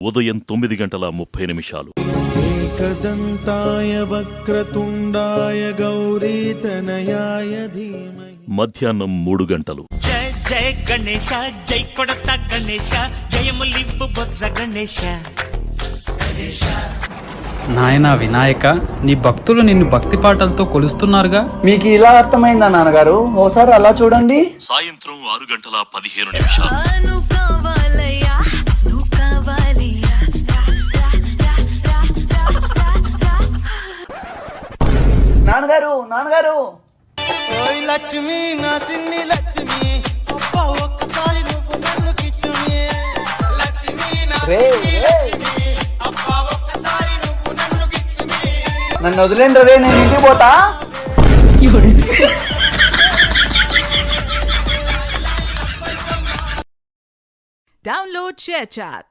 ఉదయం 9:30 ఏకదంతాయ వక్రతుండాయ గౌరీతనయాయ ధీమహి. మధ్యాహ్నం 3 గంటలు. జయ జయ గణేశ, జై కొడత గణేశ, జయములివ్వు బొజ్జ గణేశ. నాయనా వినాయక, నీ భక్తులు నిన్ను భక్తి పాటలతో కొలుస్తున్నారుగా. మీకు ఇలా అర్థమైందా నాన్నగారు? ఓసారి అలా చూడండి. సాయంత్రం 6:15. నాన్నగారు నాన్నగారు, లక్ష్మి నా చిన్ని లక్ష్మి, ఒక్కసారి నువ్వు నన్ను కిచ్చుని. రే రే, నన్ను వదిలేండి రే, నేను ఇంటికి పోతా. Download ShareChat.